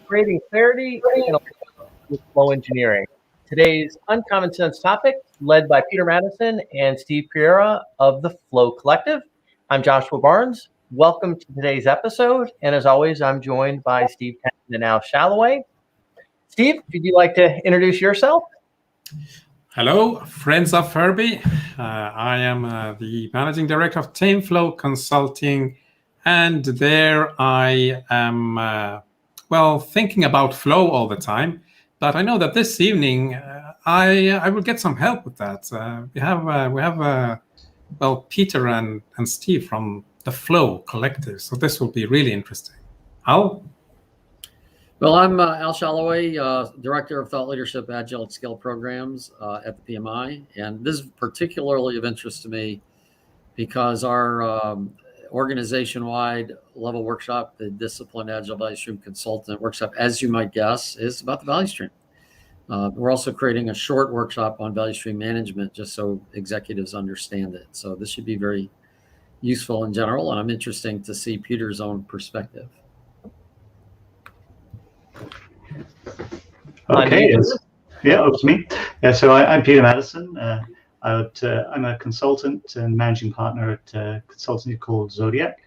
creating clarity and with flow engineering. Today's uncommon sense topic, led by Peter Maddison and Steve Pereira of the Flow Collective. I'm Joshua Barnes. Welcome to today's episode. And as always, I'm joined by Steve Tendon and now Shalloway. Steve, would you like to introduce yourself? Hello, friends of Furby. I am the Managing Director of Team Flow Consulting, and there I am, thinking about flow all the time. But I know that this evening I will get some help with that. We have Peter and Steve from the Flow Collective, so this will be really interesting. Al? Well, I'm Al Shalloway, Director of Thought Leadership Agile at Scale Programs at the PMI. And this is particularly of interest to me because our organization-wide level workshop, the Discipline Agile Value Stream Consultant workshop, as you might guess, is about the value stream. We're also creating a short workshop on value stream management just so executives understand it. So this should be very useful in general, and I'm interested to see Peter's own perspective. Okay, over to me. Yeah, so I'm Peter Maddison. I'm a consultant and managing partner at a consultancy called Zodiac.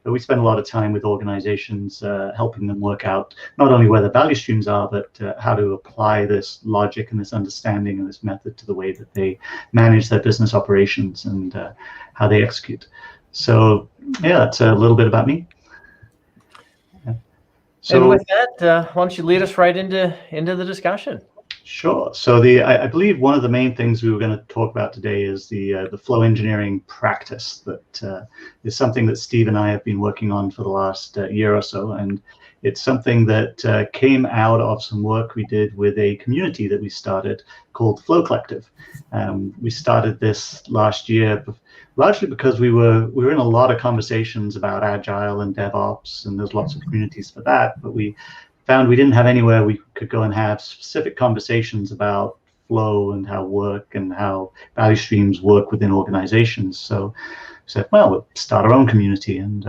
We spend a lot of time with organizations helping them work out not only where the value streams are, but how to apply this logic and this understanding and this method to the way that they manage their business operations and how they execute. So yeah, that's a little bit about me. So, and with that, why don't you lead us right into the discussion? Sure. So I believe one of the main things we were going to talk about today is the flow engineering practice that is something that Steve and I have been working on for the last year or so, and it's something that came out of some work we did with a community that we started called the Flow Collective. We started this last year, largely because we were in a lot of conversations about agile and DevOps, and there's lots of communities for that, but we found we didn't have anywhere we could go and have specific conversations about flow and how work and how value streams work within organizations. So we said, well, we'll start our own community and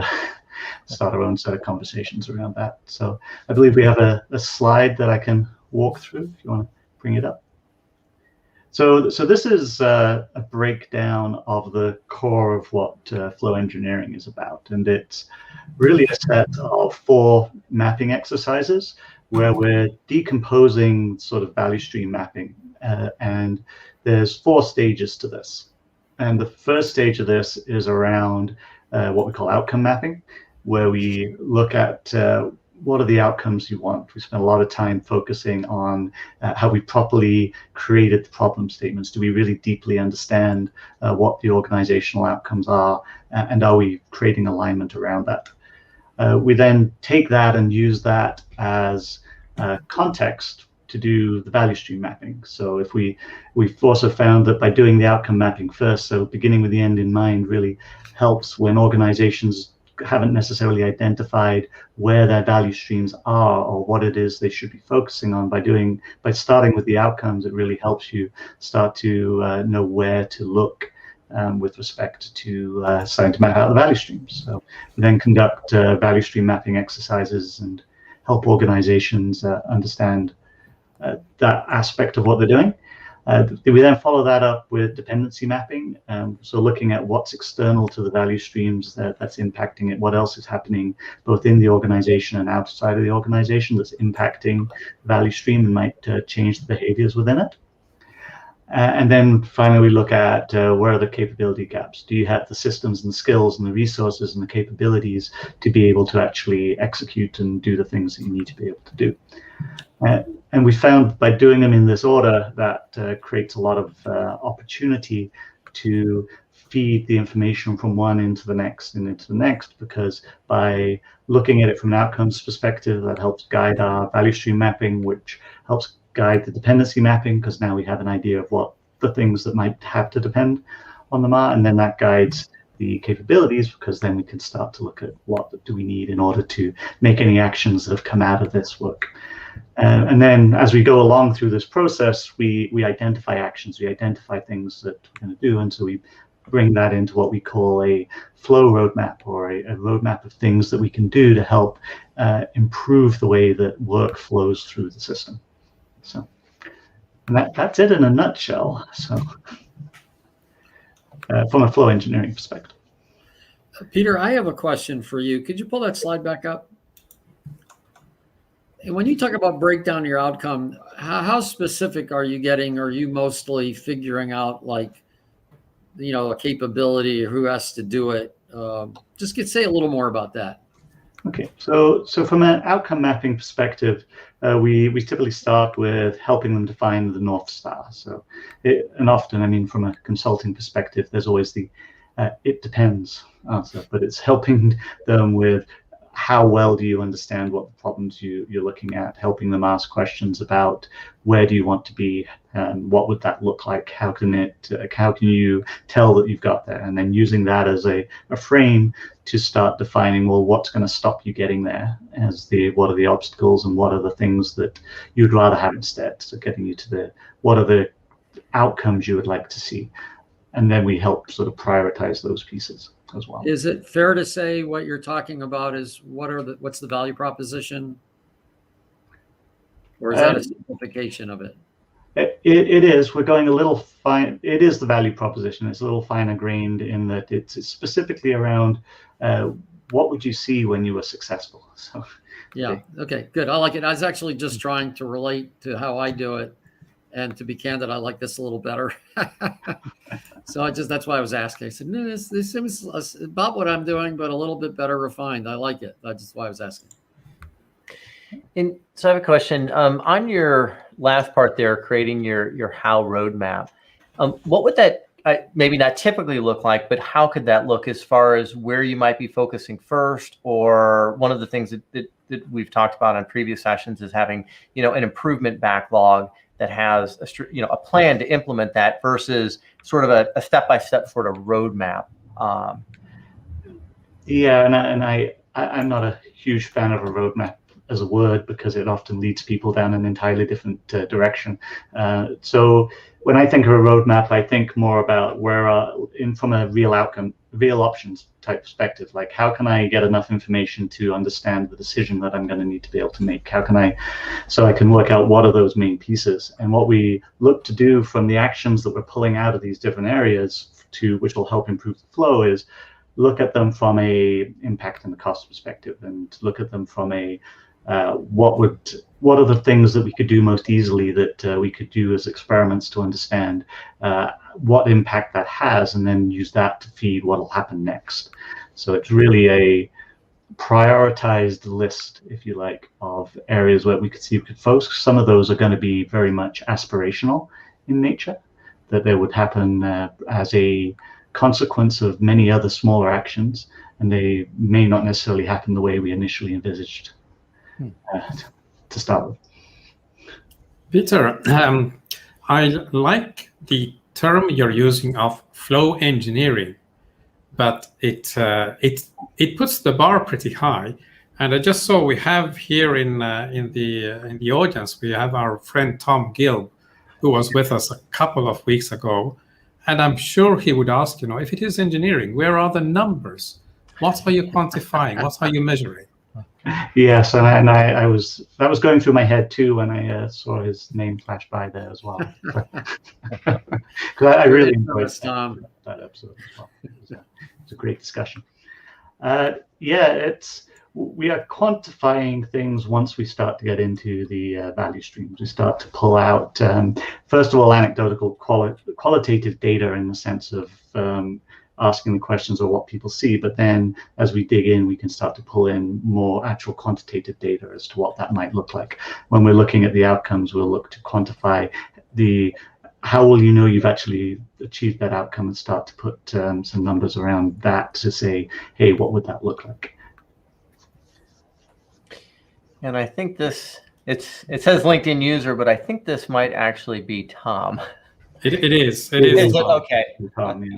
start our own set of conversations around that. So I believe we have a slide that I can walk through if you want to bring it up. So this is a breakdown of the core of what flow engineering is about, and it's really a set of 4 mapping exercises where we're decomposing sort of value stream mapping, and there's 4 stages to this. And the first stage of this is around what we call outcome mapping, where we look at what are the outcomes you want. We spend a lot of time focusing on how we properly created the problem statements. Do we really deeply understand what the organizational outcomes are, and are we creating alignment around that? We then take that and use that as context to do the value stream mapping. So if we've also found that by doing the outcome mapping first, so beginning with the end in mind really helps when organizations haven't necessarily identified where their value streams are or what it is they should be focusing on. By starting with the outcomes, it really helps you start to know where to look with respect to starting to map out the value streams. So we then conduct value stream mapping exercises and help organizations understand that aspect of what they're doing. We then follow that up with dependency mapping, so looking at what's external to the value streams that's impacting it, what else is happening both in the organization and outside of the organization that's impacting the value stream and might change the behaviors within it. And then finally we look at where are the capability gaps. Do you have the systems and the skills and the resources and the capabilities to be able to actually execute and do the things that you need to be able to do? And we found by doing them in this order that creates a lot of opportunity to feed the information from one into the next and into the next, because by looking at it from an outcomes perspective, that helps guide our value stream mapping, which helps guide the dependency mapping, because now we have an idea of what the things that might have to depend on them are, and then that guides the capabilities, because then we can start to look at what do we need in order to make any actions that have come out of this work. And then as we go along through this process, we identify actions, we identify things that we're going to do, and so we bring that into what we call a flow roadmap, or a roadmap of things that we can do to help improve the way that work flows through the system. So, and that's it in a nutshell. So, from a flow engineering perspective. Peter, I have a question for you. Could you pull that slide back up? And when you talk about break down your outcome, how specific are you getting? Are you mostly figuring out, like, a capability or who has to do it? Just say a little more about that. Okay, so from an outcome mapping perspective, we typically start with helping them define the North Star. So, and often, I mean, from a consulting perspective, there's always the it depends answer, but it's helping them with how well do you understand what the problems you're looking at, helping them ask questions about where do you want to be and what would that look like, how can you tell that you've got there, and then using that as a frame to start defining, well, what's going to stop you getting there, what are the obstacles and what are the things that you'd rather have instead, so getting you to what are the outcomes you would like to see, and then we help sort of prioritize those pieces as well. Is it fair to say what you're talking about is what's the value proposition? Or is that a simplification of it? It is. We're going a little fine. It is the value proposition. It's a little finer grained in that it's specifically around what would you see when you were successful. So yeah. Okay, good. I like it. I was actually just trying to relate to how I do it. And to be candid, I like this a little better. So that's why I was asking. I said, no, this seems about what I'm doing, but a little bit better refined. I like it. That's just why I was asking. And so I have a question. On your last part there, creating your how roadmap, what would that maybe not typically look like, but how could that look as far as where you might be focusing first? Or one of the things that we've talked about on previous sessions is having, an improvement backlog that has a plan to implement that versus sort of a step-by-step sort of roadmap. Yeah, and I'm not a huge fan of a roadmap as a word because it often leads people down an entirely different direction. So when I think of a roadmap, I think more about from a real options type perspective, like how can I get enough information to understand the decision that I'm going to need to be able to make? So I can work out what are those main pieces, and what we look to do from the actions that we're pulling out of these different areas which will help improve the flow is look at them from a impact and the cost perspective, and look at them from a what are the things that we could do most easily that we could do as experiments to understand what impact that has, and then use that to feed what will happen next. So it's really a prioritized list, if you like, of areas where we could focus. Some of those are going to be very much aspirational in nature, that they would happen as a consequence of many other smaller actions, and they may not necessarily happen the way we initially envisaged to start with. Peter, I like the term you're using of flow engineering, but it puts the bar pretty high. And I just saw we have here in the audience, we have our friend Tom Gill, who was with us a couple of weeks ago, and I'm sure he would ask, if it is engineering, where are the numbers? What are you quantifying? What are you measuring? Yes, and that was going through my head too when I saw his name flash by there as well. Because I really enjoyed that episode as well. It's a great discussion. We are quantifying things once we start to get into the value streams. We start to pull out, first of all, anecdotal qualitative data in the sense of asking the questions of what people see, but then as we dig in, we can start to pull in more actual quantitative data as to what that might look like. When we're looking at the outcomes, we'll look to quantify how will you know you've actually achieved that outcome, and start to put some numbers around that to say, hey, what would that look like? And I think it says LinkedIn user, but I think this might actually be Tom. It is. Is it? Okay. Tom, yeah.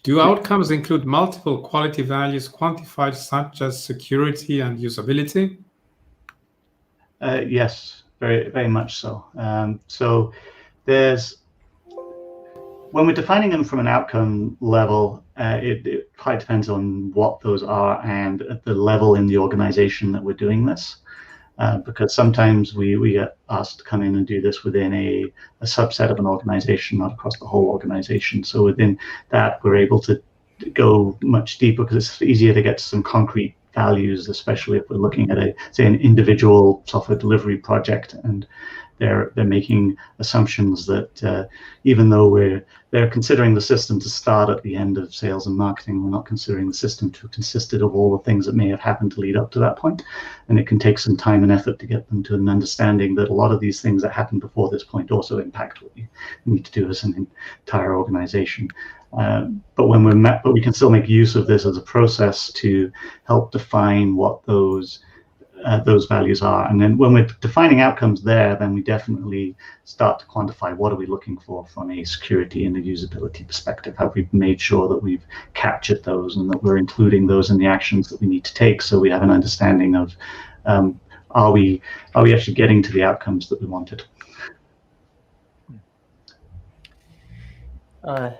Do outcomes include multiple quality values quantified, such as security and usability? Yes, very, very much so. So there's when we're defining them from an outcome level, it quite depends on what those are and at the level in the organization that we're doing this. Because sometimes we get asked to come in and do this within a subset of an organization, not across the whole organization. So within that, we're able to go much deeper because it's easier to get to some concrete values, especially if we're looking at say an individual software delivery project, and they're making assumptions that even though they're considering the system to start at the end of sales and marketing, we're not considering the system to have consisted of all the things that may have happened to lead up to that point. And it can take some time and effort to get them to an understanding that a lot of these things that happened before this point also impact what you need to do as an entire organization. But we can still make use of this as a process to help define what those values are. And then when we're defining outcomes there, then we definitely start to quantify what are we looking for from a security and a usability perspective. Have we made sure that we've captured those and that we're including those in the actions that we need to take, so we have an understanding of are we actually getting to the outcomes that we wanted.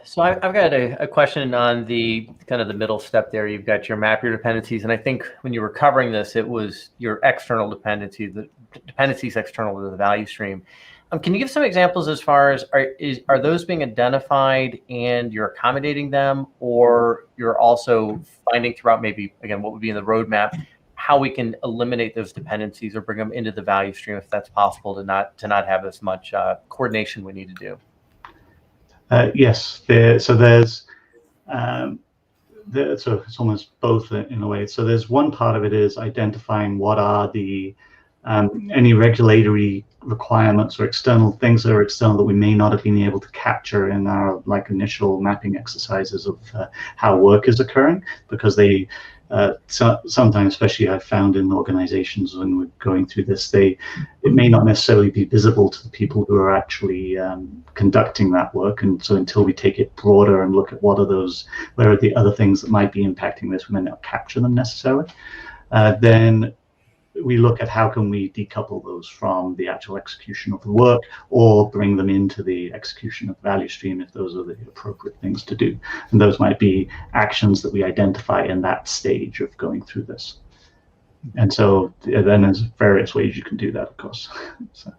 So I've got a question on the kind of the middle step there. You've got your map your dependencies, and I think when you were covering this, it was your external dependencies, the dependencies external to the value stream. Can you give some examples as far as are those being identified and you're accommodating them, or you're also finding throughout maybe again what would be in the roadmap how we can eliminate those dependencies or bring them into the value stream if that's possible to not have as much coordination we need to do. Yes, so there's so it's almost both in a way. So there's one part of it is identifying what are the any regulatory requirements or external things that are external that we may not have been able to capture in our initial mapping exercises of how work is occurring, because they sometimes, especially I've found in organizations when we're going through this, it may not necessarily be visible to the people who are actually conducting that work. And so until we take it broader and look at where are the other things that might be impacting this, we may not capture them necessarily. Then we look at how can we decouple those from the actual execution of the work, or bring them into the execution of the value stream if those are the appropriate things to do. And those might be actions that we identify in that stage of going through this. And so then there's various ways you can do that, of course. So.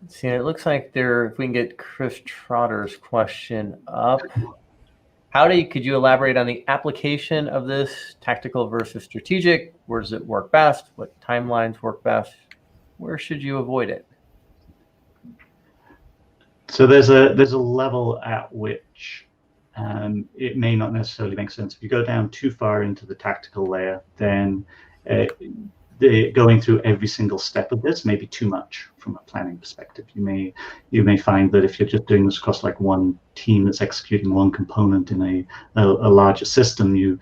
See, it looks like if we can get Chris Trotter's question up. Could you elaborate on the application of this tactical versus strategic? Where does it work best? What timelines work best? Where should you avoid it? So there's a level at which it may not necessarily make sense. If you go down too far into the tactical layer, then going through every single step of this may be too much from a planning perspective. You may find that if you're just doing this across one team that's executing one component in a larger system,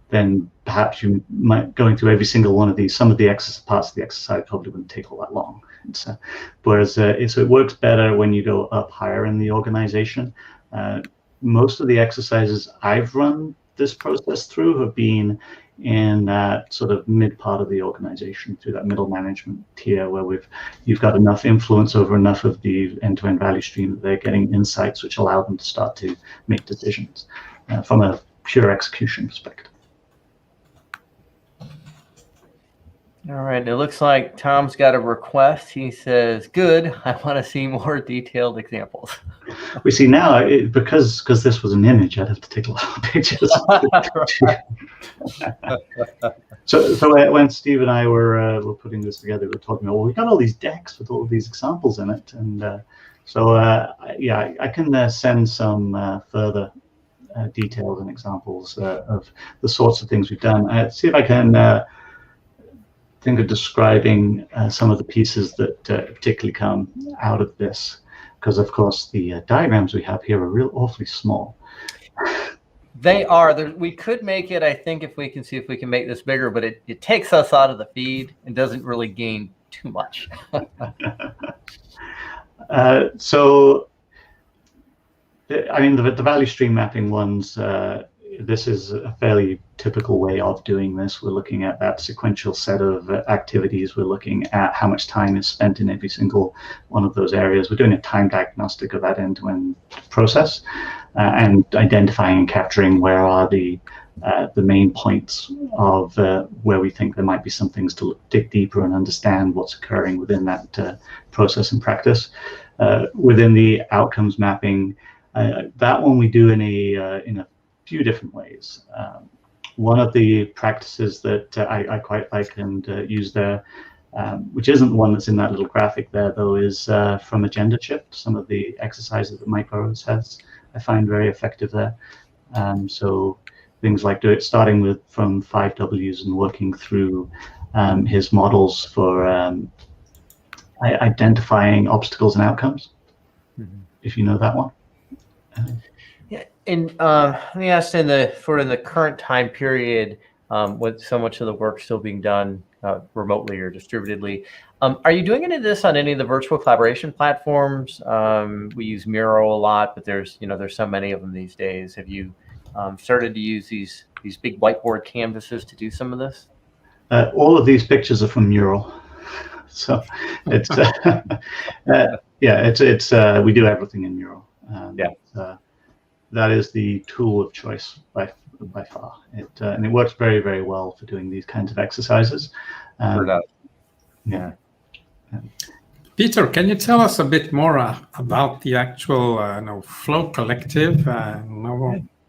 then perhaps you might going through every single one of these. Some of the parts of the exercise probably wouldn't take all that long. Whereas it works better when you go up higher in the organization. Most of the exercises I've run this process through have been in that sort of mid part of the organization, through that middle management tier, where you've got enough influence over enough of the end-to-end value stream that they're getting insights which allow them to start to make decisions from a pure execution perspective. All right, it looks like Tom's got a request. He says, good, I want to see more detailed examples. We see now, because this was an image, I'd have to take a lot of pictures. So when Steve and I were putting this together, we were talking about, we got all these decks with all of these examples in it. And I can send some further details and examples of the sorts of things we've done. See if I can think of describing some of the pieces that particularly come out of this, because of course the diagrams we have here are awfully small. They are. We could make it, I think, if we can see if we can make this bigger, but it takes us out of the feed and doesn't really gain too much. So, I mean, the value stream mapping ones, this is a fairly typical way of doing this. We're looking at that sequential set of activities. We're looking at how much time is spent in every single one of those areas. We're doing a time diagnostic of that end-to-end process, and identifying and capturing where are the main points of where we think there might be some things to dig deeper and understand what's occurring within that process and practice. Within the outcomes mapping, that one we do in a few different ways. One of the practices that I quite like and use there, which isn't the one that's in that little graphic there, though, is from Agenda Shift. Some of the exercises that Mike Burrows has, I find very effective there. So things like starting from 5 Ws and working through his models for identifying obstacles and outcomes, if you know that one. Yeah, and let me ask, in the current time period, with so much of the work still being done remotely or distributedly, are you doing any of this on any of the virtual collaboration platforms? We use Miro a lot, but there's so many of them these days. Have you started to use these big whiteboard canvases to do some of this? All of these pictures are from Mural, so it's we do everything in Mural. That is the tool of choice by far. And it works very, very well for doing these kinds of exercises. Peter, can you tell us a bit more about the actual Flow Collective,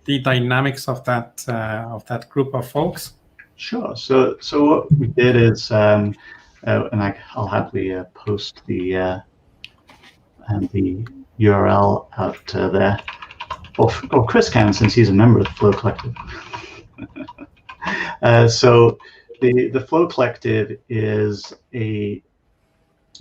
the dynamics of that group of folks? Sure. So what we did is, and I'll happily post the URL out there. Or Chris can, since he's a member of the Flow Collective. So the Flow Collective is a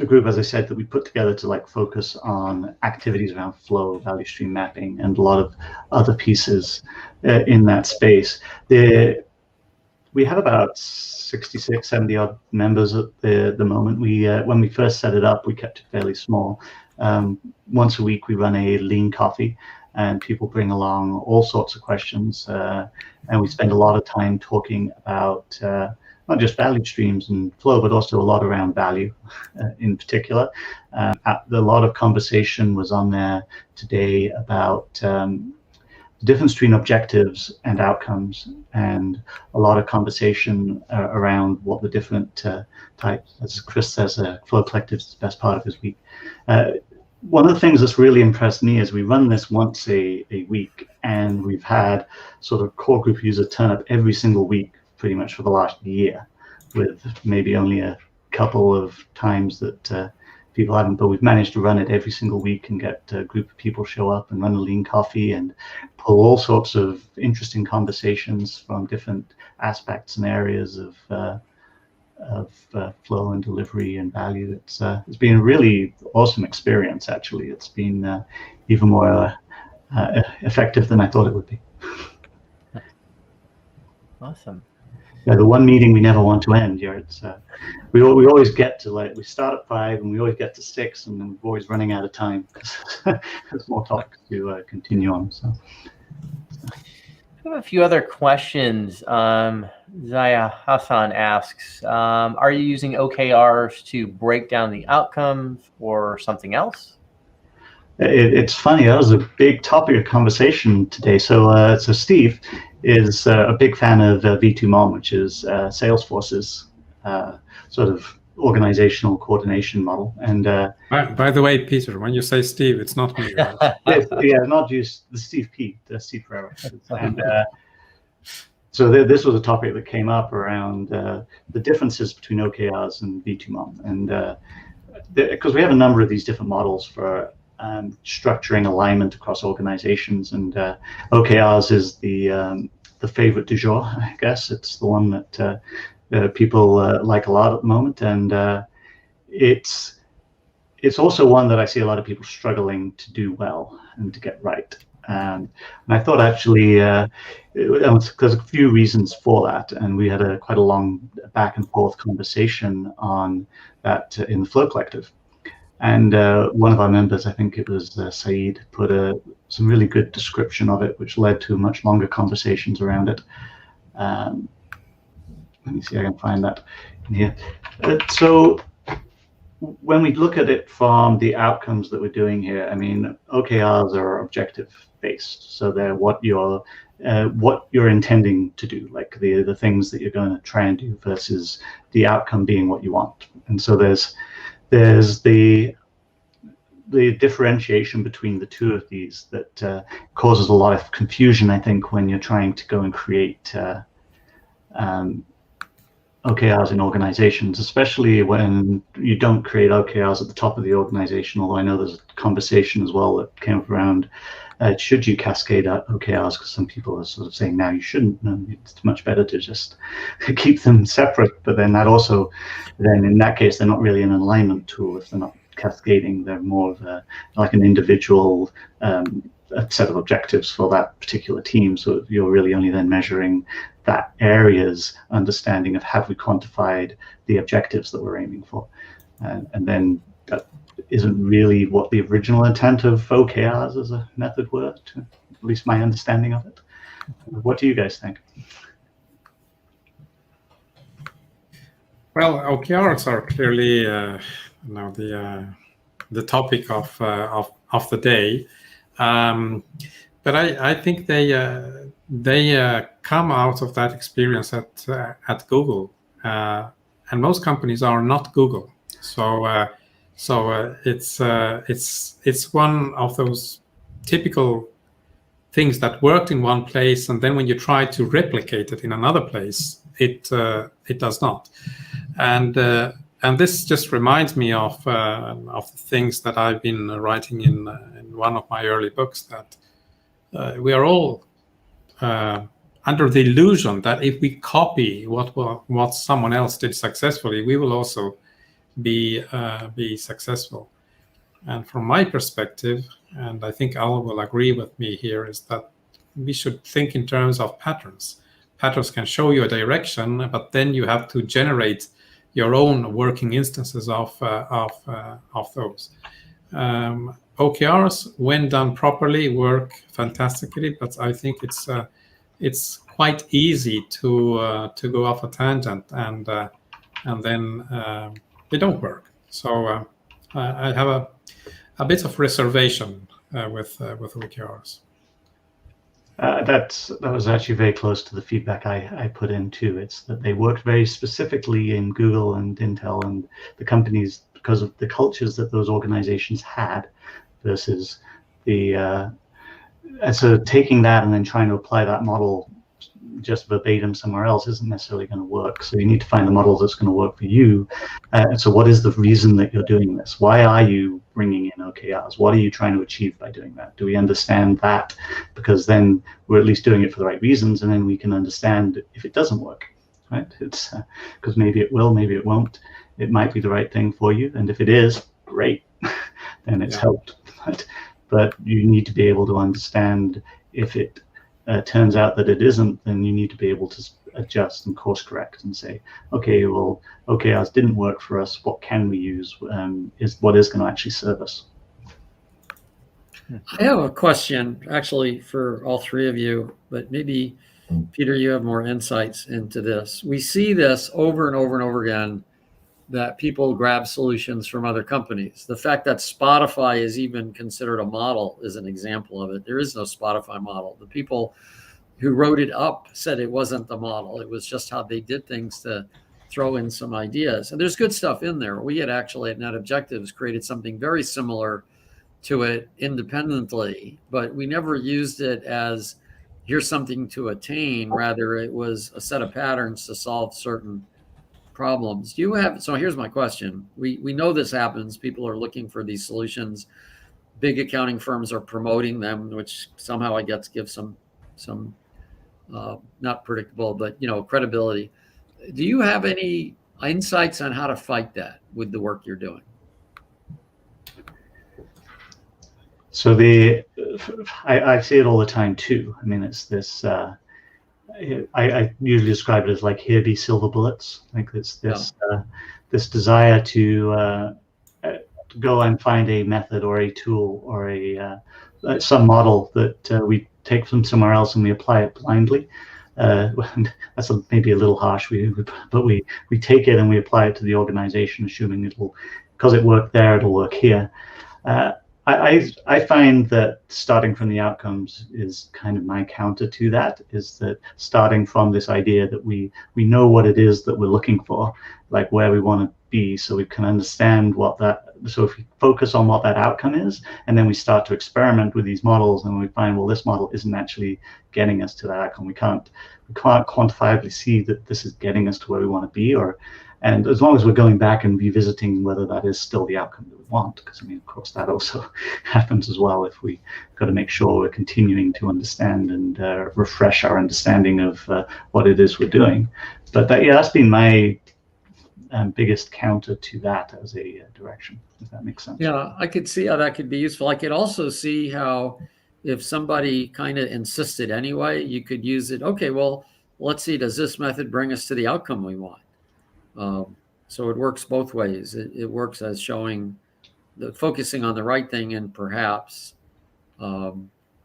group, as I said, that we put together to focus on activities around flow, value stream mapping, and a lot of other pieces in that space. We have about 66, 70 odd members at the moment. When we first set it up, we kept it fairly small. Once a week, we run a lean coffee, and people bring along all sorts of questions, and we spend a lot of time talking about not just value streams and flow, but also a lot around value in particular. A lot of conversation was on there today about the difference between objectives and outcomes, and a lot of conversation around what the different types, as Chris says, Flow Collective is the best part of his week. One of the things that's really impressed me is we run this once a week, and we've had sort of core group users turn up every single week pretty much for the last year, with maybe only a couple of times that people haven't, but we've managed to run it every single week and get a group of people show up and run a lean coffee and pull all sorts of interesting conversations from different aspects and areas of flow and delivery and value. It's been a really awesome experience, actually. It's been even more effective than I thought it would be. Awesome. Yeah, the one meeting we never want to end. It's we always get to we start at 5 and we always get to 6, and then we're always running out of time because there's more topics to continue on. So I have a few other questions. Zaya Hassan asks, are you using OKRs to break down the outcomes or something else? It's funny, that was a big topic of conversation today. So Steve is a big fan of V2MOM, which is Salesforce's sort of organizational coordination model. And by the way, Peter, when you say Steve, it's not me, right? not just the Steve Pereira. And so this was a topic that came up around the differences between OKRs and V2MOM, and because we have a number of these different models for structuring alignment across organizations, and OKRs is the favorite du jour, I guess. It's the one that people like a lot at the moment, and it's also one that I see a lot of people struggling to do well and to get right. And I thought actually there's a few reasons for that, and we had quite a long back and forth conversation on that in the Flow Collective. And one of our members, I think it was Saeed, put some really good description of it, which led to much longer conversations around it. Let me see if I can find that in here. So when we look at it from the outcomes that we're doing here, I mean, OKRs are objective based, so they're what you're intending to do, like the things that you're going to try and do versus the outcome being what you want. And so there's the differentiation between the two of these that causes a lot of confusion, I think, when you're trying to go and create OKRs in organizations, especially when you don't create OKRs at the top of the organization, although I know there's a conversation as well that came up around should you cascade out OKRs, because some people are sort of saying now you shouldn't. No, it's much better to just keep them separate, but then in that case they're not really an alignment tool if they're not cascading. They're more of like an individual a set of objectives for that particular team, so you're really only then measuring that area's understanding of have we quantified the objectives that we're aiming for, and then that isn't really what the original intent of OKRs as a method were, to at least my understanding of it. What do you guys think? Well, OKRs are clearly the topic of the day, but I think they come out of that experience at Google, and most companies are not Google, so it's one of those typical things that worked in one place, and then when you try to replicate it in another place, it does not. And this just reminds me of the things that I've been writing in one of my early books, that we are all under the illusion that if we copy what someone else did successfully, we will also be successful. And from my perspective, and I think Al will agree with me here, is that we should think in terms of patterns. Patterns can show you a direction, but then you have to generate your own working instances of those. OKRs, when done properly, work fantastically, but I think it's quite easy to go off a tangent and then they don't work. So I have a bit of reservation with OKRs. That was actually very close to the feedback I put in too. It's that they worked very specifically in Google and Intel and the companies because of the cultures that those organizations had, versus and so taking that and then trying to apply that model just verbatim somewhere else isn't necessarily going to work. So you need to find the model that's going to work for you. And so what is the reason that you're doing this? Why are you bringing in OKRs? What are you trying to achieve by doing that? Do we understand that? Because then we're at least doing it for the right reasons, and then we can understand if it doesn't work, right? It's because maybe it will, maybe it won't. It might be the right thing for you, and if it is, great, then it's helped. But you need to be able to understand if it turns out that it isn't, then you need to be able to adjust and course correct and say, okay, well, OKRs didn't work for us. What can we use? What is going to actually serve us? I have a question actually for all three of you, but maybe Peter, you have more insights into this. We see this over and over and over again, that people grab solutions from other companies. The fact that Spotify is even considered a model is an example of it. There is no Spotify model. The people who wrote it up said it wasn't the model. It was just how they did things to throw in some ideas. And there's good stuff in there. We had actually at Net Objectives created something very similar to it independently, but we never used it as here's something to attain. Rather, it was a set of patterns to solve certain problems. So here's my question. We know this happens. People are looking for these solutions. Big accounting firms are promoting them, which somehow I guess gives some not predictable, but credibility. Do you have any insights on how to fight that with the work you're doing? So I see it all the time too. I mean, it's this. I usually describe it as like here be silver bullets. Like it's this this desire to go and find a method or a tool or some model that we take from somewhere else and we apply it blindly. That's maybe a little harsh, but we take it and we apply it to the organization, assuming because it worked there, it'll work here. I find that starting from the outcomes is kind of my counter to that, is that starting from this idea that we know what it is that we're looking for, like where we want to be, so we can understand so if we focus on what that outcome is, and then we start to experiment with these models, and we find, well, this model isn't actually getting us to that outcome. We can't quantifiably see that this is getting us to where we want to be, and as long as we're going back and revisiting whether that is still the outcome that we want, because I mean, of course, that also happens as well if we got to make sure we're continuing to understand and refresh our understanding of what it is we're doing. But that's been my biggest counter to that as a direction, if that makes sense. Yeah, I could see how that could be useful. I could also see how if somebody kind of insisted anyway, you could use it. Okay, well, let's see, does this method bring us to the outcome we want? So it works both ways. It works as focusing on the right thing and perhaps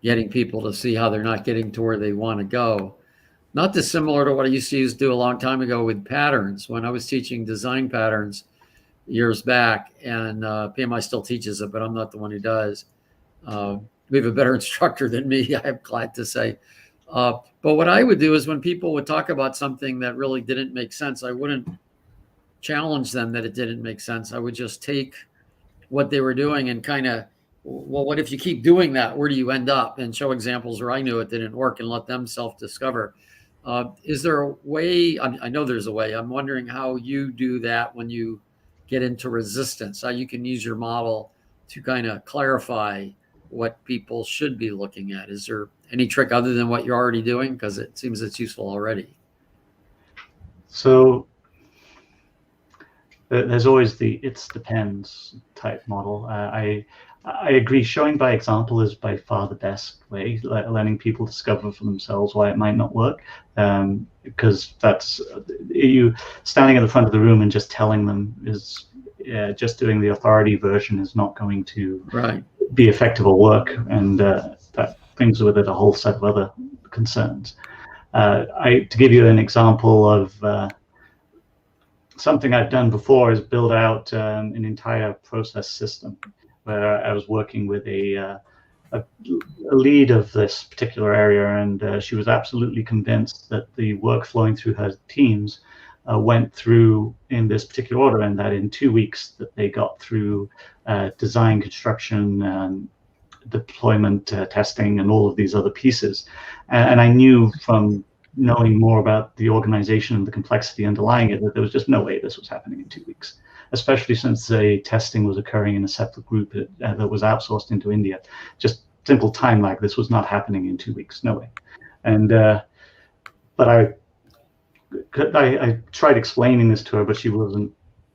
getting people to see how they're not getting to where they want to go. Not dissimilar to what I used to do a long time ago with patterns. When I was teaching design patterns years back, and PMI still teaches it, but I'm not the one who does. We have a better instructor than me, I'm glad to say. But what I would do is when people would talk about something that really didn't make sense, I wouldn't challenge them that it didn't make sense. I would just take what they were doing and kind of, well, what if you keep doing that? Where do you end up? And show examples where I knew it didn't work and let them self-discover. Is there a way? I know there's a way. I'm wondering how you do that when you get into resistance, how you can use your model to kind of clarify what people should be looking at. Is there any trick other than what you're already doing? Because it seems it's useful already. So there's always the "it depends" type model. I agree. Showing by example is by far the best way, letting people discover for themselves why it might not work. Because that's you standing at the front of the room and just telling them is just doing the authority version is not going to be effective or work, and that brings with it a whole set of other concerns. To give you an example of something I've done before is build out an entire process system where I was working with a lead of this particular area, and she was absolutely convinced that the work flowing through her teams went through in this particular order, and that in 2 weeks that they got through design, construction, deployment, testing, and all of these other pieces. And I knew from knowing more about the organization and the complexity underlying it that there was just no way this was happening in 2 weeks, especially since the testing was occurring in a separate group that was outsourced into India. Just simple time lag. This was not happening in 2 weeks, no way. And but I tried explaining this to her, but she wasn't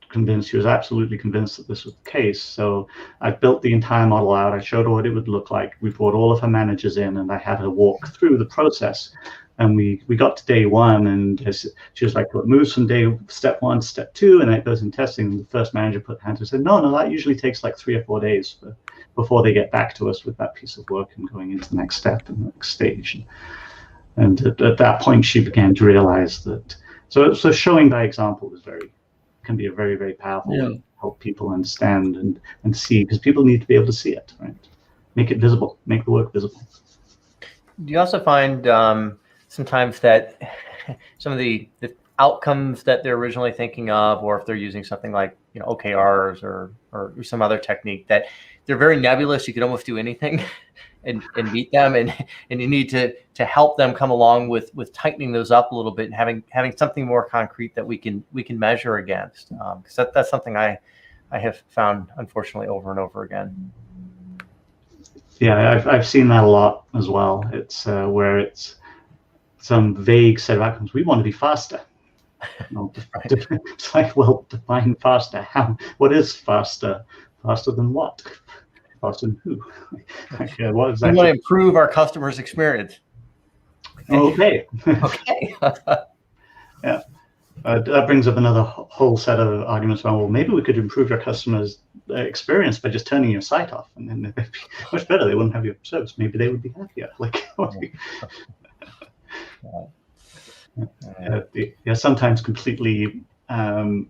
convinced. She was absolutely convinced that this was the case. So I built the entire model out. I showed her what it would look like. We brought all of her managers in, and I had her walk through the process. And we got to day one, and she was like, well, it moves from step 1 to step 2, and it goes in testing. And the first manager put hands and said, no, that usually takes like 3 or 4 days before they get back to us with that piece of work and going into the next step and the next stage. And at that point, she began to realize that. So showing by example can be a very, very powerful way to help people understand and see, because people need to be able to see it, right? Make it visible, make the work visible. Do you also find sometimes that some of the outcomes that they're originally thinking of, or if they're using something like OKRs or some other technique, that they're very nebulous? You could almost do anything and meet them, and you need to help them come along with tightening those up a little bit and having something more concrete that we can measure against. Because that's something I have found, unfortunately, over and over again. Yeah, I've seen that a lot as well. It's where it's some vague set of outcomes. We want to be faster. It's like, well, define faster. How? What is faster? Faster than what? Faster than who? What exactly? We want to improve our customers' experience. Okay. Okay. Yeah. That brings up another whole set of arguments around, well, maybe we could improve your customers' experience by just turning your site off, and then they'd be much better. They wouldn't have your service. Maybe they would be happier. Like, sometimes completely, what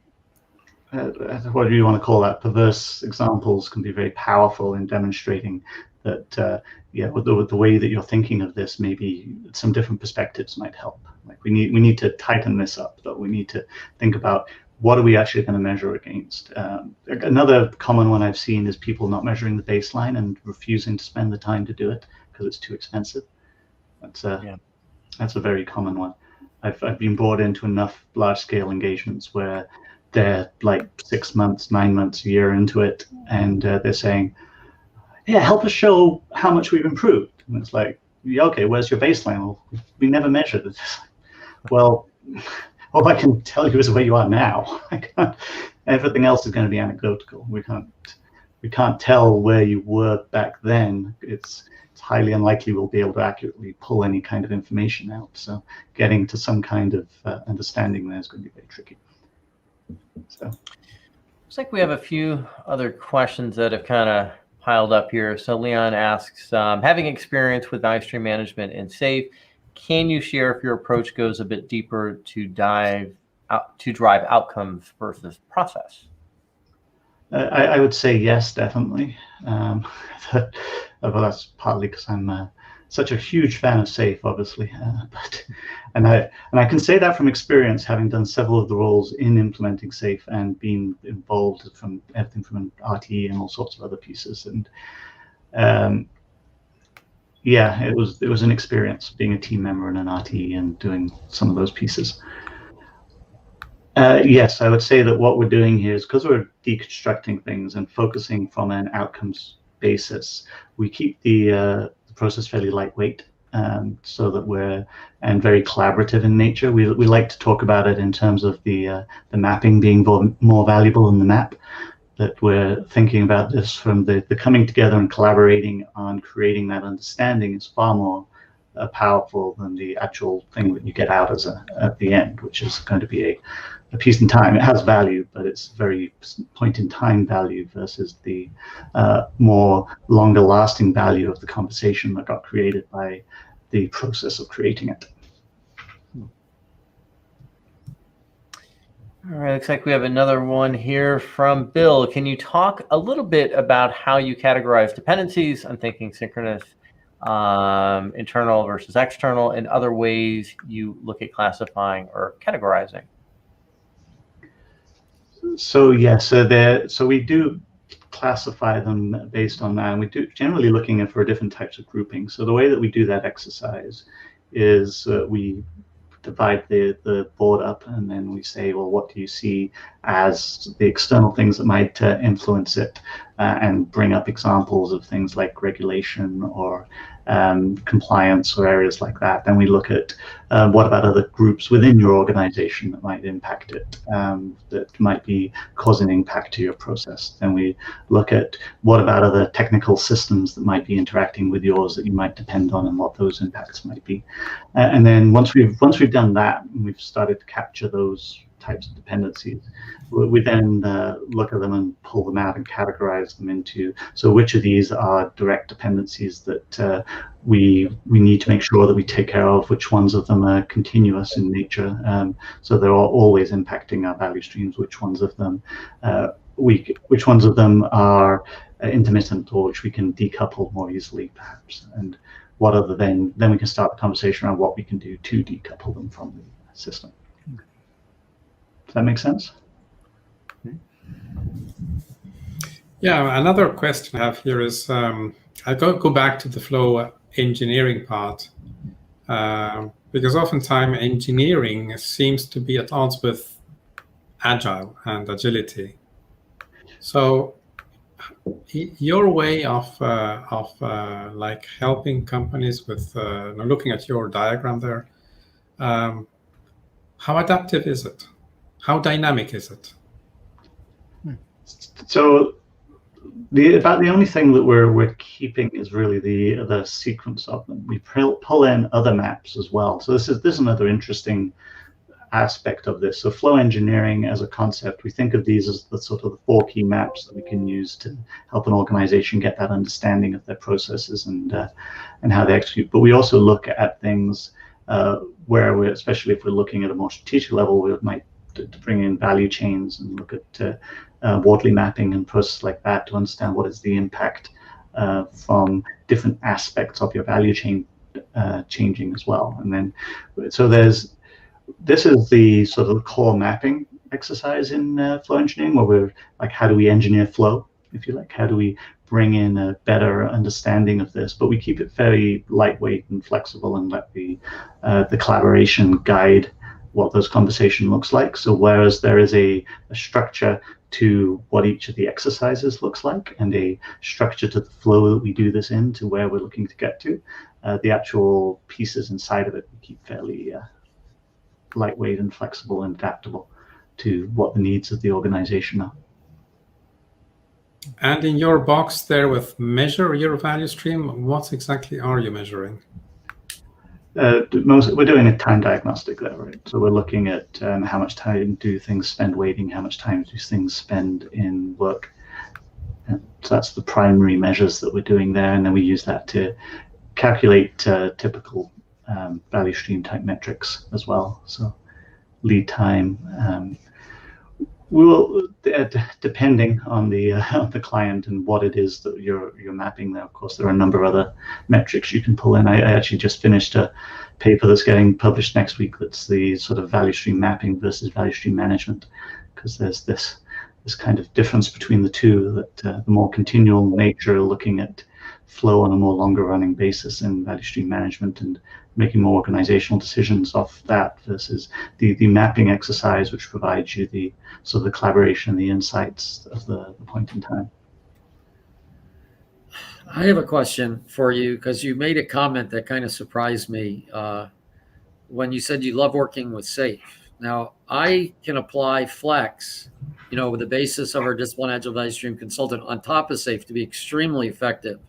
do you want to call that? Perverse examples can be very powerful in demonstrating that, with the way that you're thinking of this, maybe some different perspectives might help. Like we need to tighten this up, though. We need to think about what are we actually going to measure against. Another common one I've seen is people not measuring the baseline and refusing to spend the time to do it because it's too expensive. That's a very common one. I've been brought into enough large-scale engagements where they're like 6 months, 9 months, a year into it, and they're saying, yeah, help us show how much we've improved. And it's like, yeah, okay, where's your baseline? Well, we never measured it. Well, all I can tell you is where you are now. Everything else is going to be anecdotal. We can't tell where you were back then. It's highly unlikely we'll be able to accurately pull any kind of information out. So getting to some kind of understanding there is going to be very tricky. So looks like we have a few other questions that have kind of piled up here. So Leon asks, having experience with value stream management in SAFe, can you share if your approach goes a bit deeper to drive outcomes versus process? I would say yes, definitely. Well, that's partly because I'm such a huge fan of SAFe, obviously, and I can say that from experience, having done several of the roles in implementing SAFe and being involved from everything from an RTE and all sorts of other pieces. And yeah, it was an experience being a team member in an RTE and doing some of those pieces. Yes, I would say that what we're doing here is, because we're deconstructing things and focusing from an outcomes basis, we keep the process fairly lightweight, so that we're very collaborative in nature. We like to talk about it in terms of the mapping being more valuable than the map. That we're thinking about this from the coming together and collaborating on creating that understanding is far more powerful than the actual thing that you get out at the end, which is going to be a piece in time. It has value, but it's very point in time value versus the more longer lasting value of the conversation that got created by the process of creating it. All right, looks like we have another one here from Bill. Can you talk a little bit about how you categorize dependencies? I'm thinking synchronous, internal versus external, and other ways you look at classifying or categorizing. So yes, so we do classify them based on that, and we do generally looking for different types of grouping. So the way that we do that exercise is we divide the board up, and then we say, well, what do you see as the external things that might influence it, and bring up examples of things like regulation or compliance or areas like that. Then we look at what about other groups within your organization that might impact it, that might be causing impact to your process. Then we look at what about other technical systems that might be interacting with yours that you might depend on and what those impacts might be. And then once we've done that, and we've started to capture those types of dependencies, we then look at them and pull them out and categorize them into, so which of these are direct dependencies that we need to make sure that we take care of, which ones of them are continuous in nature, so they're always impacting our value streams, which ones of them are intermittent, or which we can decouple more easily perhaps, and what other then we can start the conversation around what we can do to decouple them from the system. Does that make sense? Yeah, another question I have here is, I go back to the flow engineering part, because oftentimes engineering seems to be at odds with agile and agility. So your way of like helping companies with looking at your diagram there, how adaptive is it? How dynamic is it? So about the only thing that we're keeping is really the sequence of them. We pull in other maps as well. So this is another interesting aspect of this. So flow engineering as a concept, we think of these as the sort of the 4 key maps that we can use to help an organization get that understanding of their processes and how they execute. But we also look at things where we, especially if we're looking at a more strategic level, we might to bring in value chains and look at Wortley mapping and process like that to understand what is the impact from different aspects of your value chain changing as well. And then, so this is the sort of core mapping exercise in flow engineering, where we're like, how do we engineer flow, if you like? How do we bring in a better understanding of this? But we keep it very lightweight and flexible and let the collaboration guide what those conversation looks like. So whereas there is a structure to what each of the exercises looks like and a structure to the flow that we do this in to where we're looking to get to, the actual pieces inside of it we keep fairly lightweight and flexible and adaptable to what the needs of the organization are. And in your box there with measure your value stream, what exactly are you measuring? We're doing a time diagnostic there, right? So we're looking at how much time do things spend waiting, how much time do things spend in work. And so that's the primary measures that we're doing there, and then we use that to calculate typical value stream type metrics as well. So lead time. We will, depending on the client and what it is that you're mapping there. Of course, there are a number of other metrics you can pull in. I actually just finished a paper that's getting published next week. That's the sort of value stream mapping versus value stream management, because there's this kind of difference between the two. That the more continual nature, looking at flow on a more longer running basis in value stream management and making more organizational decisions off that, versus the mapping exercise, which provides you the sort of the collaboration, the insights of the point in time. I have a question for you, because you made a comment that kind of surprised me when you said you love working with SAFe. Now, I can apply Flex, with the basis of our Discipline Agile Value Stream Consultant on top of SAFe to be extremely effective.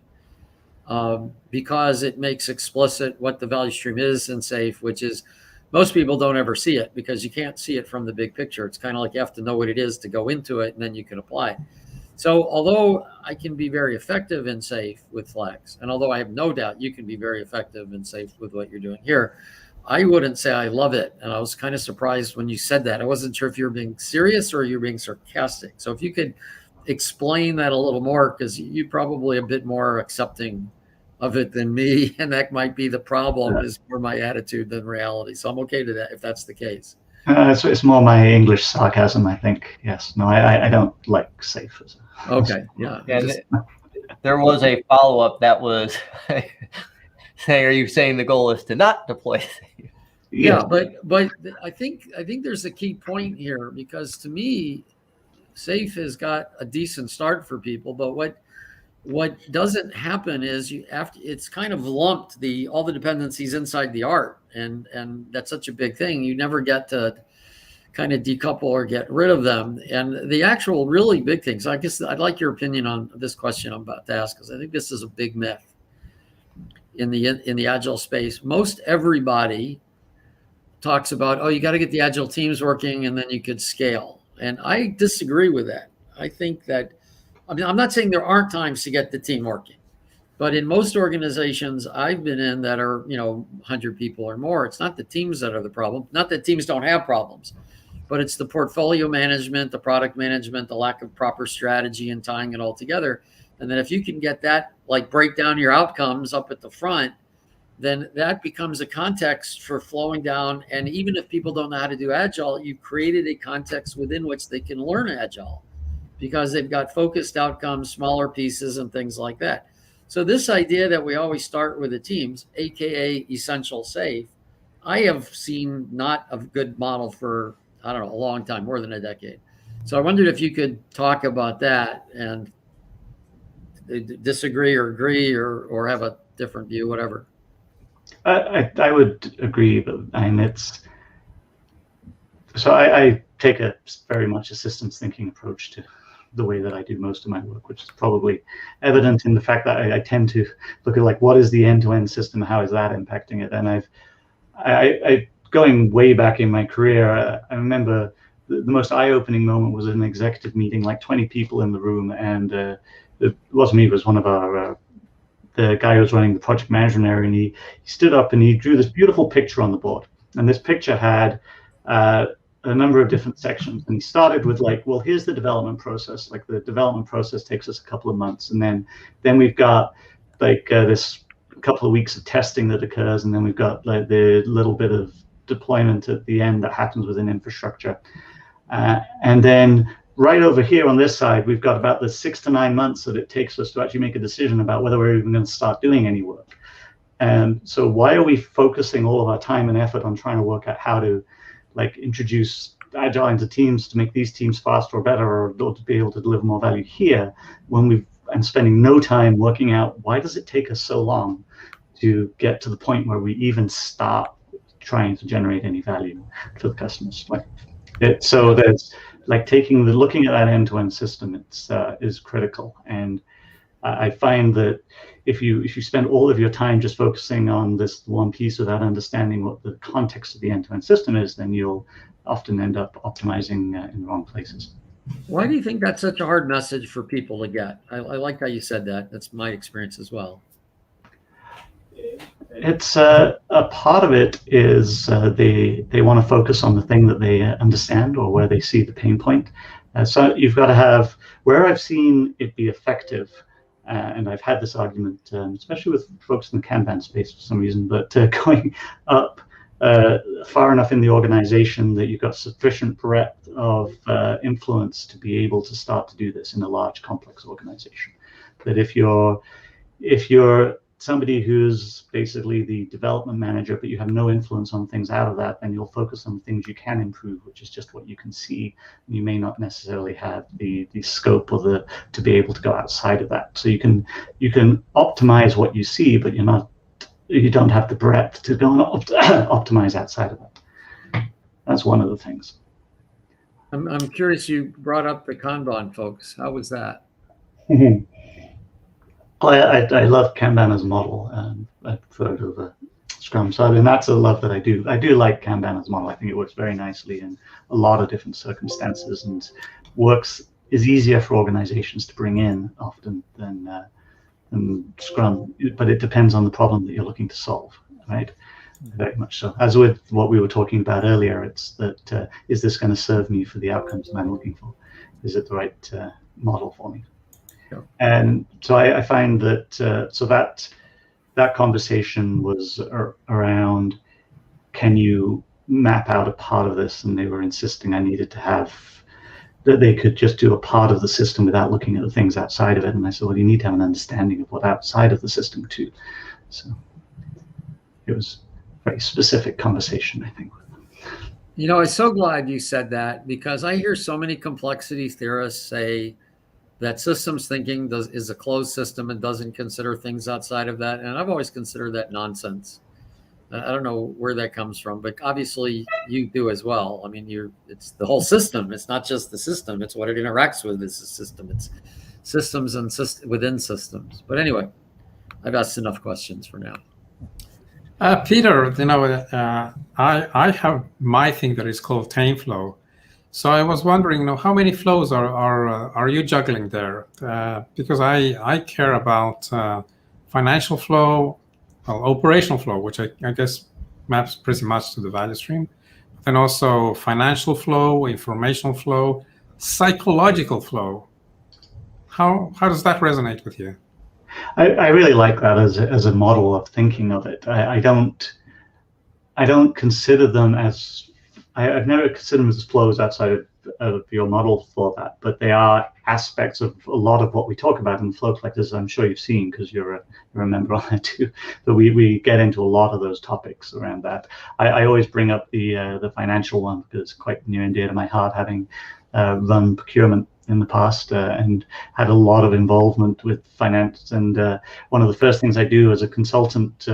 Because it makes explicit what the value stream is in SAFe, which is most people don't ever see it because you can't see it from the big picture. It's kind of like you have to know what it is to go into it, and then you can apply it. So although I can be very effective in SAFe with Flex, and although I have no doubt you can be very effective in SAFe with what you're doing here, I wouldn't say I love it. And I was kind of surprised when you said that. I wasn't sure if you were being serious or you're being sarcastic. So if you could explain that a little more, because you're probably a bit more accepting of it than me, and that might be the problem, is more my attitude than reality. So I'm okay to that if that's the case. So it's more my English sarcasm, I think. Yes. No, I don't like SAFe. Okay. Yeah. And there was a follow-up that was saying, are you saying the goal is to not deploy SAFe? Yeah, but I think there's a key point here, because to me, SAFe has got a decent start for people, but what doesn't happen is it's kind of lumped all the dependencies inside the art, and that's such a big thing. You never get to kind of decouple or get rid of them. And the actual really big things, I guess I'd like your opinion on this question I'm about to ask, because I think this is a big myth in the agile space. Most everybody talks about, you got to get the agile teams working and then you could scale. And I disagree with that. I think that, I'm not saying there aren't times to get the team working, but in most organizations I've been in that are, 100 people or more, it's not the teams that are the problem. Not that teams don't have problems, but it's the portfolio management, the product management, the lack of proper strategy and tying it all together. And then if you can get that, like break down your outcomes up at the front, then that becomes a context for flowing down. And even if people don't know how to do agile, you've created a context within which they can learn agile, because they've got focused outcomes, smaller pieces, and things like that. So this idea that we always start with the teams, AKA essential SAFe, I have seen not a good model for, a long time, more than a decade. So I wondered if you could talk about that and disagree or agree or have a different view, whatever. I would agree, but I take a very much a systems thinking approach to the way that I do most of my work, which is probably evident in the fact that I tend to look at what is the end-to-end system, how is that impacting it, and I going way back in my career, I remember the most eye-opening moment was an executive meeting, like 20 people in the room, and it wasn't me, it was one of our the guy who was running the project management area, and he stood up and he drew this beautiful picture on the board. And this picture had a number of different sections. And he started with like, well, here's the development process. Like the development process takes us a couple of months. And then we've got like this couple of weeks of testing that occurs. And then we've got like the little bit of deployment at the end that happens within infrastructure. And then right over here on this side, we've got about the 6 to 9 months that it takes us to actually make a decision about whether we're even going to start doing any work. And so why are we focusing all of our time and effort on trying to work out how to like introduce agile into teams to make these teams faster or better, or to be able to deliver more value here, when and spending no time working out why does it take us so long to get to the point where we even start trying to generate any value for the customers. So there's like looking at that end-to-end system, is critical. And I find that if you spend all of your time just focusing on this one piece without understanding what the context of the end-to-end system is, then you'll often end up optimizing in the wrong places. Why do you think that's such a hard message for people to get? I like how you said that. That's my experience as well. It's a part of it is they want to focus on the thing that they understand or where they see the pain point. So you've got to have, where I've seen it be effective, and I've had this argument, especially with folks in the Kanban space for some reason, but going up far enough in the organization that you've got sufficient breadth of influence to be able to start to do this in a large, complex organization. That if you're somebody who's basically the development manager, but you have no influence on things out of that, then you'll focus on things you can improve, which is just what you can see. You may not necessarily have the scope or to be able to go outside of that. So you can optimize what you see, but you don't have the breadth to go and optimize outside of that. That's one of the things. I'm curious, you brought up the Kanban folks. How was that? Well, I love Kanban as a model, and I prefer it over Scrum. So I mean, that's a love that I do. I do like Kanban as a model. I think it works very nicely in a lot of different circumstances, and is easier for organizations to bring in often than Scrum. But it depends on the problem that you're looking to solve, right? Very much so. As with what we were talking about earlier, it's that is this going to serve me for the outcomes that I'm looking for? Is it the right model for me? And so I find that so that conversation was around, can you map out a part of this? And they were insisting I needed to have that they could just do a part of the system without looking at the things outside of it. And I said, well, you need to have an understanding of what outside of the system too. So it was a very specific conversation, I think. You know, I'm so glad you said that, because I hear so many complexity theorists say that systems thinking is a closed system and doesn't consider things outside of that. And I've always considered that nonsense. I don't know where that comes from, but obviously you do as well. I mean, it's the whole system. It's not just the system. It's what it interacts with is the system. It's systems and within systems. But anyway, I've asked enough questions for now. Peter, you know, I have my thing that is called TameFlow. So I was wondering, you know, how many flows are you juggling there? Because I care about financial flow, well, operational flow, which I guess maps pretty much to the value stream, and also financial flow, informational flow, psychological flow. How does that resonate with you? I really like that as a model of thinking of it. I don't consider them as I've never considered them as flows outside of your model for that, but they are aspects of a lot of what we talk about in Flow Collectors. I'm sure you've seen, because you're a member on that too. But we get into a lot of those topics around that. I always bring up the financial one because it's quite near and dear to my heart, having run procurement in the past and had a lot of involvement with finance. And one of the first things I do as a consultant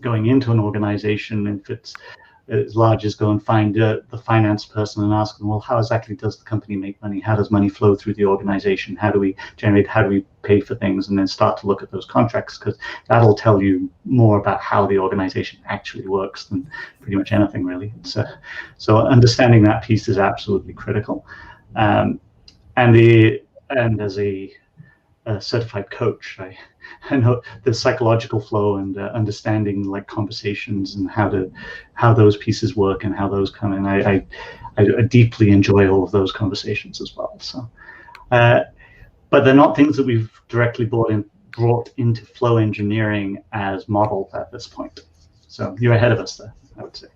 going into an organization, if it's as large as go and find the finance person and ask them, well, how exactly does the company make money? How does money flow through the organization? How do we pay for things? And then start to look at those contracts, because that'll tell you more about how the organization actually works than pretty much anything, really. So understanding that piece is absolutely critical. And as a certified coach, I know the psychological flow and understanding like conversations and how those pieces work and how those come in. I deeply enjoy all of those conversations as well. So, but they're not things that we've directly brought into flow engineering as modeled at this point. So you're ahead of us there, I would say.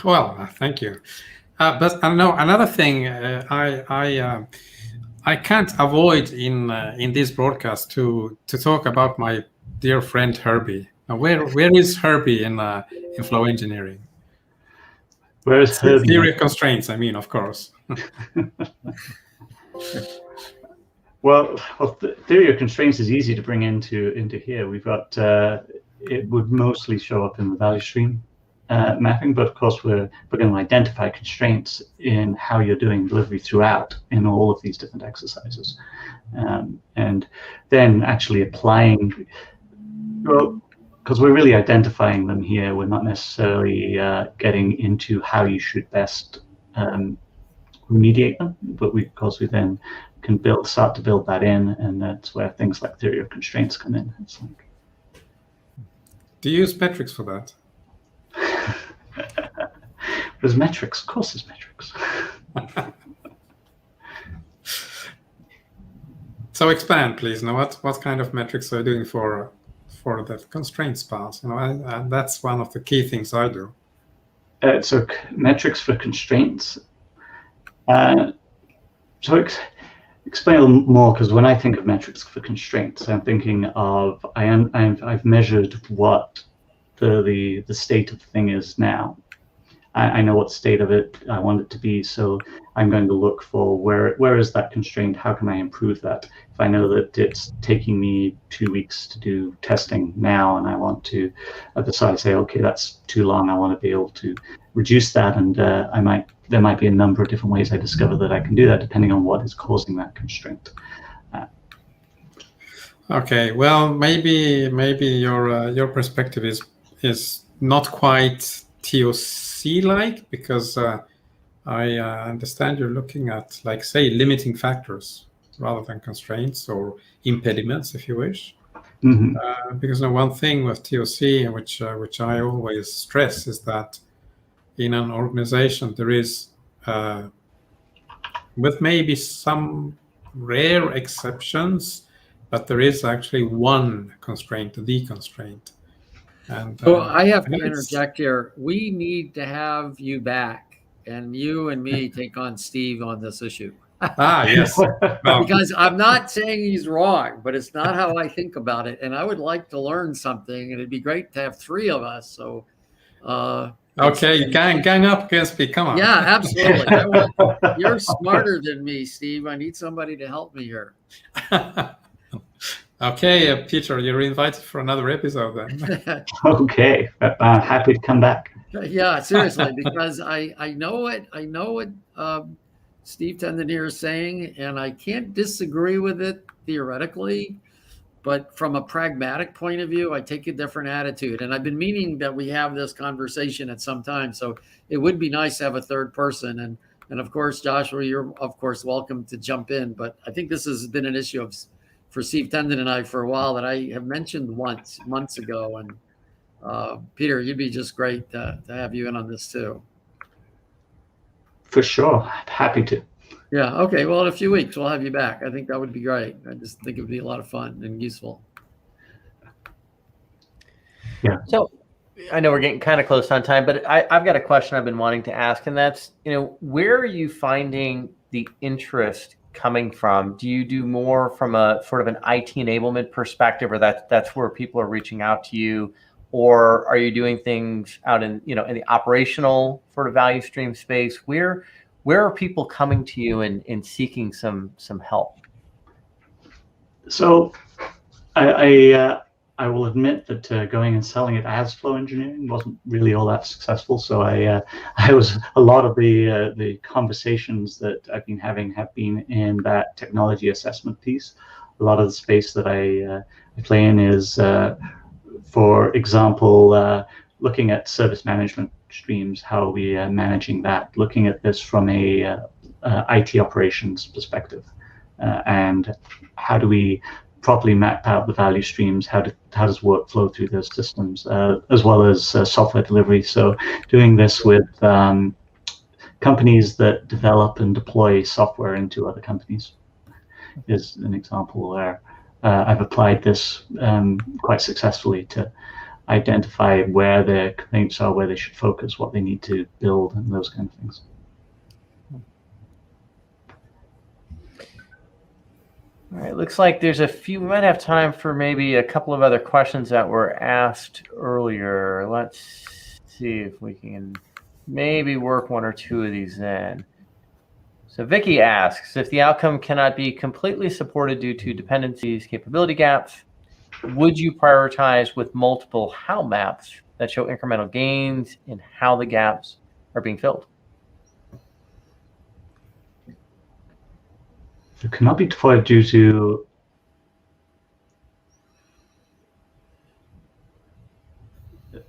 Well, thank you. But I don't know, another thing I can't avoid in this broadcast to talk about my dear friend Herbie. Now, where is Herbie in flow engineering? Where is Herbie? Theory of constraints, I mean, of course. Well, theory of constraints is easy to bring into here. We've got it would mostly show up in the value stream mapping, but of course we're going to identify constraints in how you're doing delivery throughout in all of these different exercises, and then actually applying, well, because we're really identifying them here. We're not necessarily getting into how you should best remediate them, but because we then can start to build that in, and that's where things like theory of constraints come in. It's like, do you use metrics for that? There's metrics, of course there's metrics. So expand, please. Now, what kind of metrics are you doing for the constraints part? And that's one of the key things I do. So metrics for constraints. Explain a little more, because when I think of metrics for constraints, I'm thinking of I've measured what the state of the thing is now. I know what state of it I want it to be, so I'm going to look for where is that constraint, how can I improve that? If I know that it's taking me 2 weeks to do testing now, and I want to decide, say, okay, that's too long, I want to be able to reduce that, and there might be a number of different ways I discover that I can do that, depending on what is causing that constraint. Okay, well, maybe your perspective is not quite TOC-like, because I understand you're looking at, like, say, limiting factors rather than constraints or impediments, if you wish. Mm-hmm. Because one thing with TOC, which I always stress, is that in an organization there is, with maybe some rare exceptions, but there is actually one constraint, the constraint. And so I have to interject here. We need to have you back, and you and me take on Steve on this issue. Yes. Well, because I'm not saying he's wrong, but it's not how I think about it. And I would like to learn something, and it'd be great to have 3 of us. So, okay, gang up against me. Come on. Yeah, absolutely. You're smarter than me, Steve. I need somebody to help me here. Okay, Peter, you're invited for another episode then. Okay, I'm happy to come back. Yeah, seriously, because I know what Steve Tendon here is saying, and I can't disagree with it theoretically, but from a pragmatic point of view, I take a different attitude. And I've been meaning that we have this conversation at some time, so it would be nice to have a third person. And of course, Joshua, you're of course welcome to jump in, but I think this has been an issue for Steve Tendon and I for a while that I have mentioned months ago. And Peter, you'd be just great to have you in on this too. For sure, happy to. Yeah, okay, well, in a few weeks we'll have you back. I think that would be great. I just think it would be a lot of fun and useful. Yeah. So I know we're getting kind of close on time, but I've got a question I've been wanting to ask, and that's, where are you finding the interest coming from? Do you do more from a sort of an IT enablement perspective, or that's where people are reaching out to you, or are you doing things out in in the operational sort of value stream space? Where are people coming to you and seeking some help? So I I will admit that going and selling it as flow engineering wasn't really all that successful. So I was a lot of the conversations that I've been having have been in that technology assessment piece. A lot of the space that I play in is, for example, looking at service management streams. How are we managing that? Looking at this from a IT operations perspective, and how do we properly map out the value streams? How does work flow through those systems, as well as software delivery? So doing this with companies that develop and deploy software into other companies is an example where I've applied this quite successfully to identify where their complaints are, where they should focus, what they need to build, and those kind of things. All right, looks like there's a few, we might have time for maybe a couple of other questions that were asked earlier. Let's see if we can maybe work one or two of these in. So Vicky asks, if the outcome cannot be completely supported due to dependencies, capability gaps, would you prioritize with multiple how maps that show incremental gains in how the gaps are being filled? It cannot be deployed due to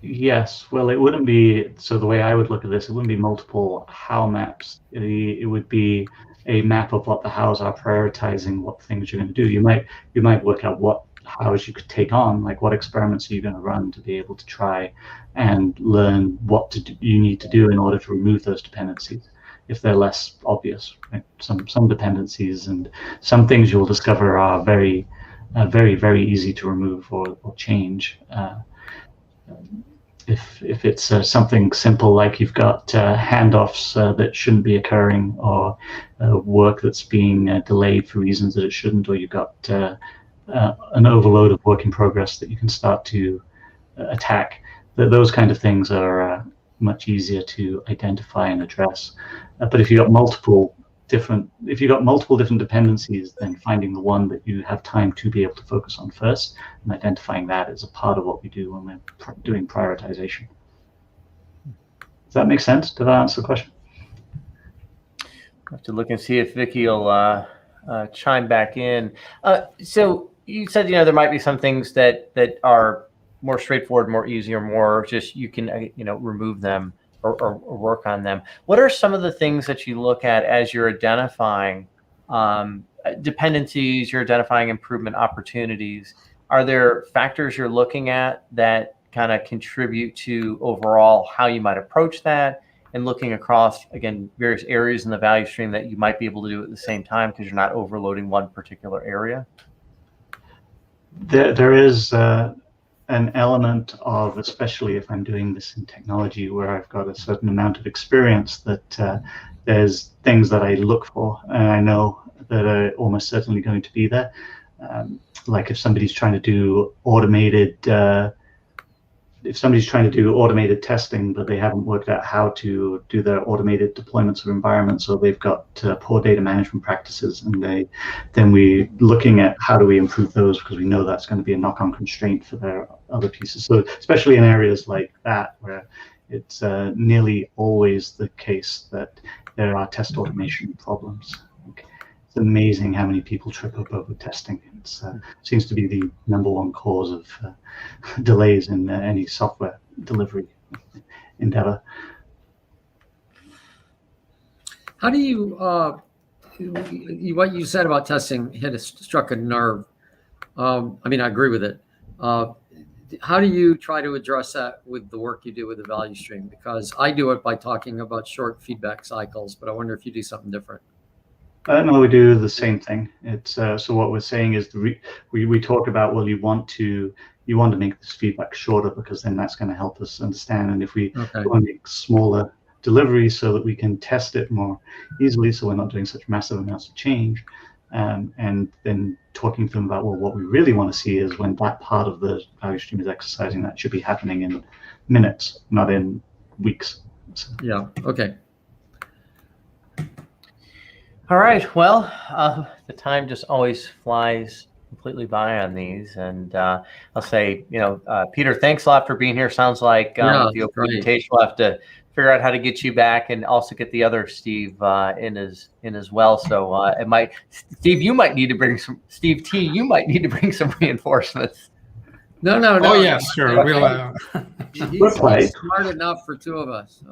yes. Well, it wouldn't be. So the way I would look at this, it wouldn't be multiple how maps. It would be a map of what the hows are prioritizing, what things you're going to do. You might work out what hows you could take on, like what experiments are you going to run to be able to try and learn what you need to do in order to remove those dependencies, if they're less obvious. Right? Some dependencies and some things you'll discover are very, very easy to remove or change. If it's something simple like you've got handoffs that shouldn't be occurring, or work that's being delayed for reasons that it shouldn't, or you've got an overload of work in progress that you can start to attack, those kind of things are much easier to identify and address. But if you've got multiple different dependencies, then finding the one that you have time to be able to focus on first and identifying that is a part of what we do when we're doing prioritization. Does that make sense? Did that answer the question? I have to look and see if Vicky will chime back in. So you said, there might be some things that are more straightforward, more easy, or more just you can remove them or work on them. What are some of the things that you look at as you're identifying dependencies, you're identifying improvement opportunities? Are there factors you're looking at that kind of contribute to overall how you might approach that, and looking across, again, various areas in the value stream that you might be able to do at the same time because you're not overloading one particular area? There is an element of, especially if I'm doing this in technology where I've got a certain amount of experience, that there's things that I look for and I know that are almost certainly going to be there. Like if somebody's trying to do automated testing, but they haven't worked out how to do their automated deployments of environments, or they've got poor data management practices, and then we looking at how do we improve those, because we know that's going to be a knock-on constraint for their other pieces. So especially in areas like that, where it's nearly always the case that there are test automation problems. It's amazing how many people trip up over testing. It seems to be the #1 cause of delays in any software delivery endeavor. How do you, what you said about testing struck a nerve. I agree with it. How do you try to address that with the work you do with the value stream? Because I do it by talking about short feedback cycles, but I wonder if you do something different. No, we do the same thing. It's so what we're saying is we talk about, well, you want to make this feedback shorter, because then that's going to help us understand. And if we want to make smaller deliveries so that we can test it more easily, so we're not doing such massive amounts of change, and then talking to them about, well, what we really want to see is when that part of the value stream is exercising, that should be happening in minutes, not in weeks. So. Yeah. Okay. All right. Well, the time just always flies completely buy on these. And I'll say, Peter, thanks a lot for being here. Sounds like with the open invitation, we'll have to figure out how to get you back and also get the other Steve in as well. So it might, Steve, you might need to bring some, Steve T, you might need to bring some reinforcements. No. Oh, yeah, sure. We'll. He's smart enough for two of us.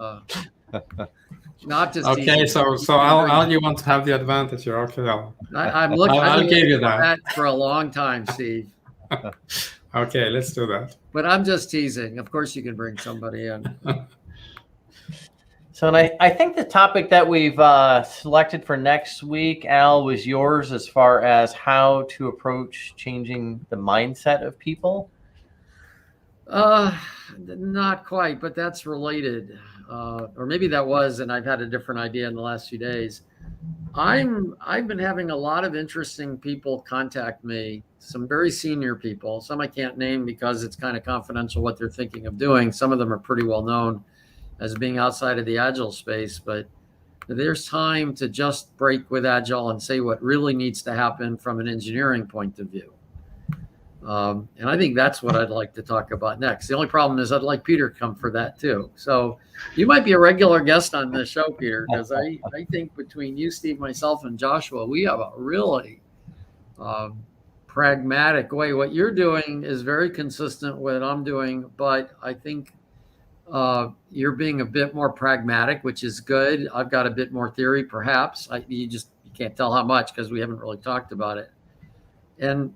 Not just okay. teasing. So I'll you want to have the advantage here? Okay, I'm looking. I'll give you that for a long time, Steve. Okay, let's do that. But I'm just teasing. Of course, you can bring somebody in. So, and I think the topic that we've selected for next week, Al, was yours as far as how to approach changing the mindset of people. Not quite, but that's related. Or maybe that was, and I've had a different idea in the last few days. I've been having a lot of interesting people contact me, some very senior people. Some I can't name because it's kind of confidential what they're thinking of doing. Some of them are pretty well known as being outside of the agile space, but there's time to just break with agile and say what really needs to happen from an engineering point of view. And I think that's what I'd like to talk about next. The only problem is I'd like Peter to come for that too. So you might be a regular guest on this show, Peter, because I think between you, Steve, myself, and Joshua, we have a really pragmatic way. What you're doing is very consistent with what I'm doing, but I think you're being a bit more pragmatic, which is good. I've got a bit more theory, perhaps. You can't tell how much because we haven't really talked about it. And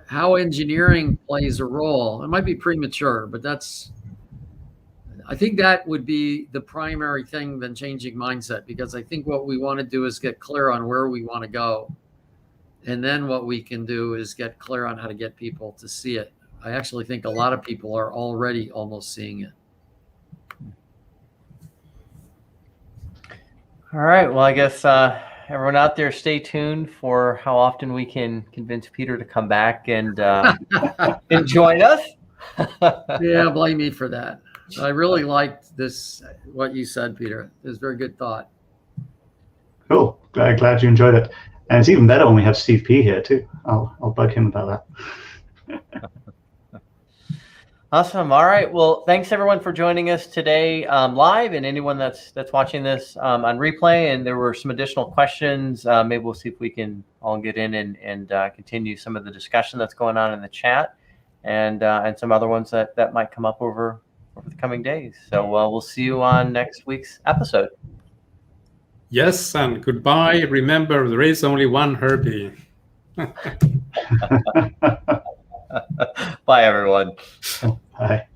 how engineering plays a role. It might be premature, but I think that would be the primary thing than changing mindset, because I think what we want to do is get clear on where we want to go. And then what we can do is get clear on how to get people to see it. I actually think a lot of people are already almost seeing it. All right. Well, I guess everyone out there, stay tuned for how often we can convince Peter to come back and join us. Yeah, blame me for that. I really liked what you said, Peter. It was a very good thought. Cool. Glad you enjoyed it. And it's even better when we have Steve P here too. I'll bug him about that. Awesome. All right. Well, thanks everyone for joining us today live, and anyone that's watching this on replay. And there were some additional questions. Maybe we'll see if we can all get in and continue some of the discussion that's going on in the chat, and some other ones that might come up over the coming days. So we'll see you on next week's episode. Yes, and goodbye. Remember, there is only one Herbie. Bye, everyone. Bye.